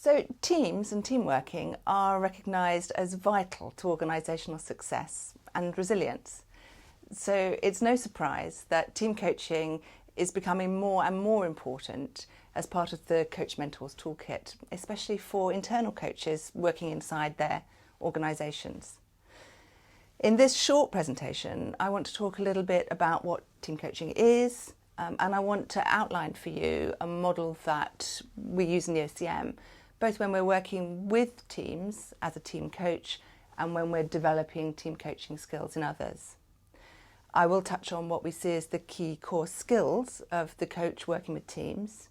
So teams and team working are recognised as vital to organisational success and resilience. So it's no surprise that team coaching is becoming more and more important as part of the Coach Mentors toolkit, especially for internal coaches working inside their organisations. In this short presentation, I want to talk a little bit about what team coaching is, and I want to outline for you a model that we use in the OCM, both when we're working with teams as a team coach and when we're developing team coaching skills in others. I will touch on what we see as the key core skills of the coach working with teams.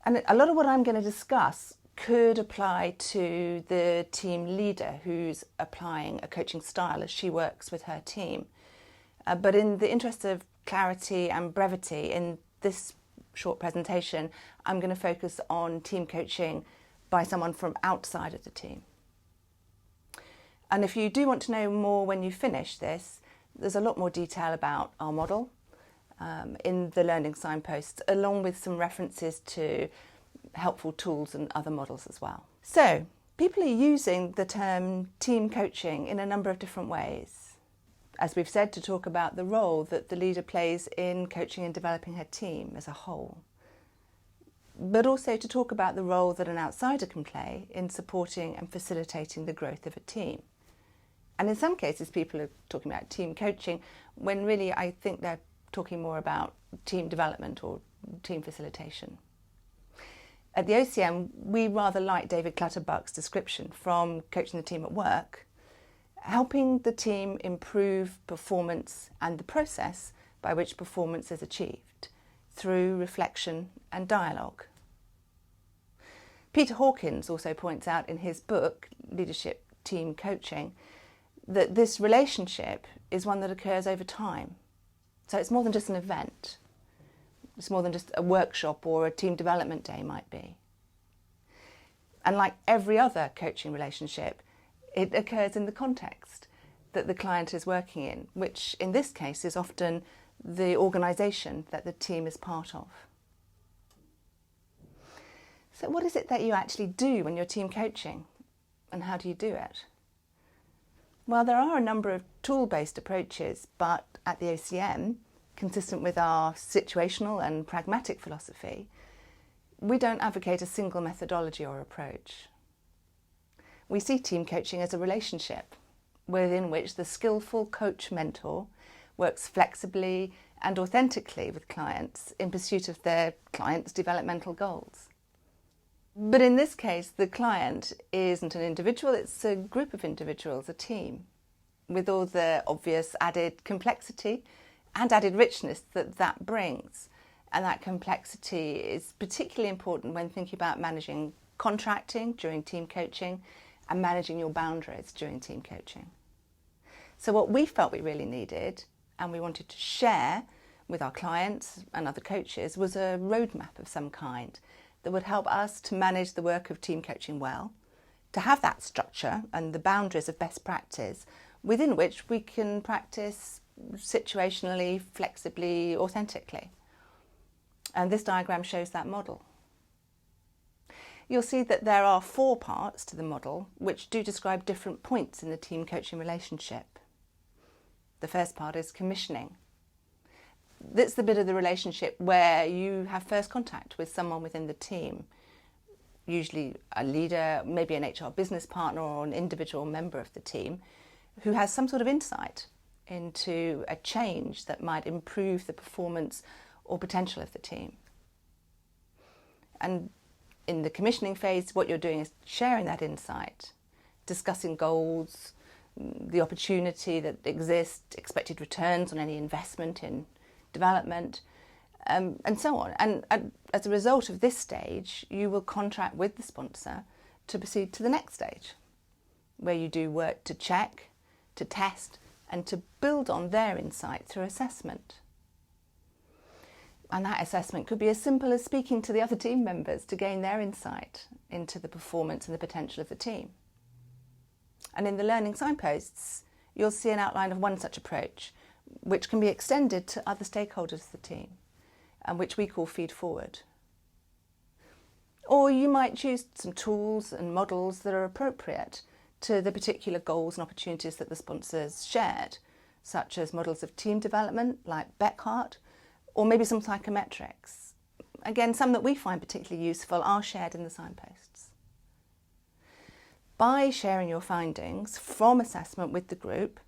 And a lot of what I'm going to discuss could apply to the team leader who's applying a coaching style as she works with her team. But in the interest of clarity and brevity in this short presentation, I'm going to focus on team coaching by someone from outside of the team. And if you do want to know more when you finish this, there's a lot more detail about our model in the learning signposts, along with some references to helpful tools and other models as well. So, people are using the term team coaching in a number of different ways. As we've said, to talk about the role that the leader plays in coaching and developing her team as a whole, but also to talk about the role that an outsider can play in supporting and facilitating the growth of a team. And in some cases, people are talking about team coaching when really I think they're talking more about team development or team facilitation. At the OCM, we rather like David Clutterbuck's description from Coaching the Team at Work, helping the team improve performance and the process by which performance is achieved through reflection and dialogue. Peter Hawkins also points out in his book, Leadership Team Coaching, that this relationship is one that occurs over time. So it's more than just an event. It's more than just a workshop or a team development day might be. And like every other coaching relationship, it occurs in the context that the client is working in, which in this case is often the organisation that the team is part of. So what is it that you actually do when you're team coaching, and how do you do it? Well, there are a number of tool-based approaches, but at the OCM, consistent with our situational and pragmatic philosophy, we don't advocate a single methodology or approach. We see team coaching as a relationship within which the skillful coach-mentor works flexibly and authentically with clients in pursuit of their clients' developmental goals. But in this case, the client isn't an individual, it's a group of individuals, a team, with all the obvious added complexity and added richness that brings. And that complexity is particularly important when thinking about managing contracting during team coaching and managing your boundaries during team coaching. So what we felt we really needed, and we wanted to share with our clients and other coaches, was a roadmap of some kind that would help us to manage the work of team coaching well, to have that structure and the boundaries of best practice within which we can practice situationally, flexibly, authentically. And this diagram shows that model. You'll see that there are 4 parts to the model which do describe different points in the team coaching relationship. The first part is commissioning. That's the bit of the relationship where you have first contact with someone within the team, usually a leader, maybe an HR business partner or an individual member of the team, who has some sort of insight into a change that might improve the performance or potential of the team. And in the commissioning phase, what you're doing is sharing that insight, discussing goals, the opportunity that exists, expected returns on any investment in development, and so on. And as a result of this stage, you will contract with the sponsor to proceed to the next stage, where you do work to check, to test, and to build on their insight through assessment. And that assessment could be as simple as speaking to the other team members to gain their insight into the performance and the potential of the team. And in the learning signposts, you'll see an outline of one such approach, which can be extended to other stakeholders of the team, and which we call feed forward. Or you might choose some tools and models that are appropriate to the particular goals and opportunities that the sponsors shared, such as models of team development like Beckhart, or maybe some psychometrics. Again, some that we find particularly useful are shared in the signposts. By sharing your findings from assessment with the group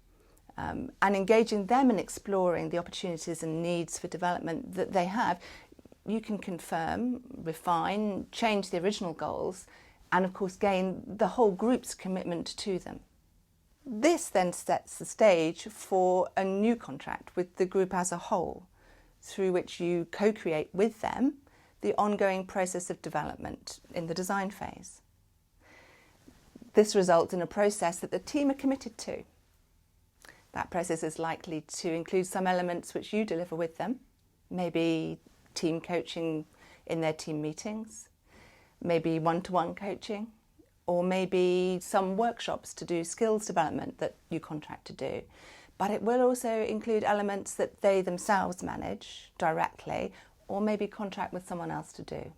and engaging them in exploring the opportunities and needs for development that they have, you can confirm, refine, change the original goals, and of course gain the whole group's commitment to them. This then sets the stage for a new contract with the group as a whole, through which you co-create with them the ongoing process of development in the design phase. This results in a process that the team are committed to. That process is likely to include some elements which you deliver with them, maybe team coaching in their team meetings, maybe one-to-one coaching, or maybe some workshops to do skills development that you contract to do. But it will also include elements that they themselves manage directly, or maybe contract with someone else to do.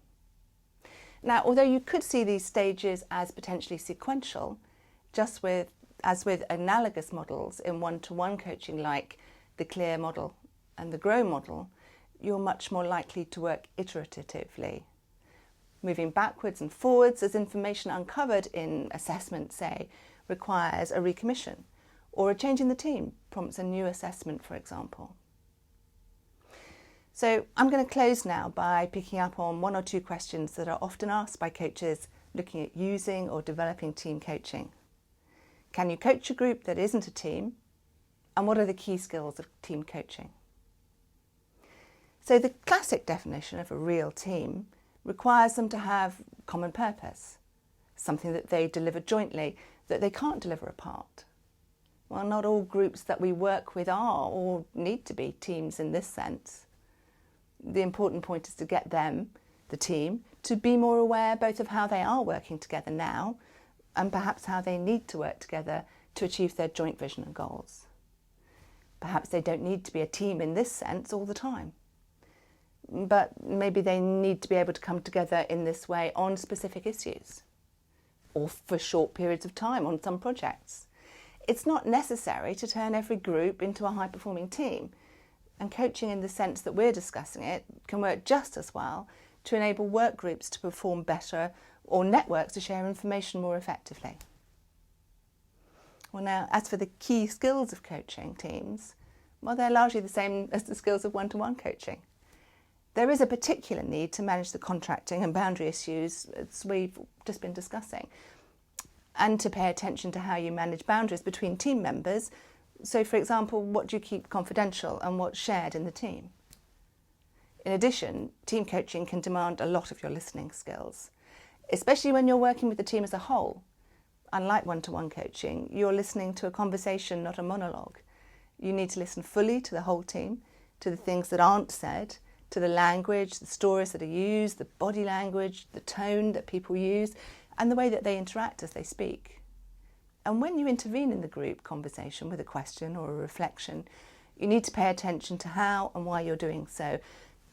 Now, although you could see these stages as potentially sequential, as with analogous models in one-to-one coaching like the CLEAR model and the GROW model, you're much more likely to work iteratively, moving backwards and forwards as information uncovered in assessment, say, requires a recommission, or a change in the team prompts a new assessment, for example. So I'm going to close now by picking up on one or two questions that are often asked by coaches looking at using or developing team coaching. Can you coach a group that isn't a team? And what are the key skills of team coaching? So the classic definition of a real team requires them to have common purpose, something that they deliver jointly, that they can't deliver apart. Well, not all groups that we work with are or need to be teams in this sense. The important point is to get them, the team, to be more aware both of how they are working together now and perhaps how they need to work together to achieve their joint vision and goals. Perhaps they don't need to be a team in this sense all the time, but maybe they need to be able to come together in this way on specific issues or for short periods of time on some projects. It's not necessary to turn every group into a high-performing team, and coaching in the sense that we're discussing it can work just as well to enable work groups to perform better or networks to share information more effectively. Well, now, as for the key skills of coaching teams, well, they're largely the same as the skills of one-to-one coaching. There is a particular need to manage the contracting and boundary issues, as we've just been discussing, and to pay attention to how you manage boundaries between team members. So, for example, what do you keep confidential and what's shared in the team? In addition, team coaching can demand a lot of your listening skills, especially when you're working with the team as a whole. Unlike one-to-one coaching, you're listening to a conversation, not a monologue. You need to listen fully to the whole team, to the things that aren't said, to the language, the stories that are used, the body language, the tone that people use, and the way that they interact as they speak. And when you intervene in the group conversation with a question or a reflection, you need to pay attention to how and why you're doing so.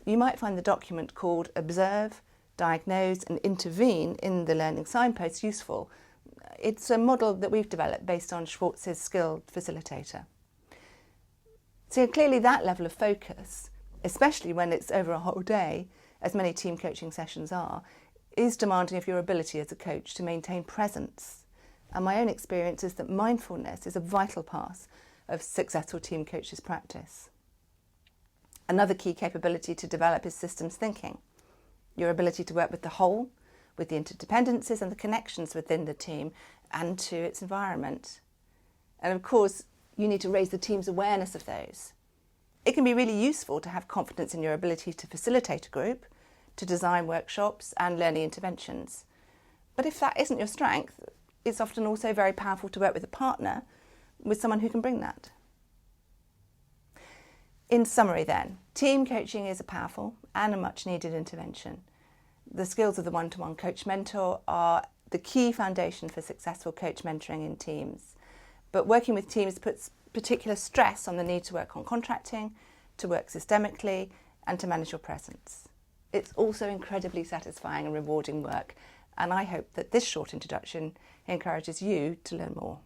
You might find the document called Observe, Diagnose and Intervene in the Learning Signpost useful. It's a model that we've developed based on Schwartz's skilled facilitator. So clearly that level of focus, especially when it's over a whole day, as many team coaching sessions are, is demanding of your ability as a coach to maintain presence. And my own experience is that mindfulness is a vital part of successful team coaches' practice. Another key capability to develop is systems thinking, your ability to work with the whole, with the interdependencies and the connections within the team and to its environment. And of course, you need to raise the team's awareness of those. It can be really useful to have confidence in your ability to facilitate a group, to design workshops and learning interventions. But if that isn't your strength, it's often also very powerful to work with a partner, with someone who can bring that. In summary then, team coaching is a powerful and a much needed intervention. The skills of the one-to-one coach mentor are the key foundation for successful coach mentoring in teams. But working with teams puts particular stress on the need to work on contracting, to work systemically, and to manage your presence. it's also incredibly satisfying and rewarding work, and I hope that this short introduction encourages you to learn more.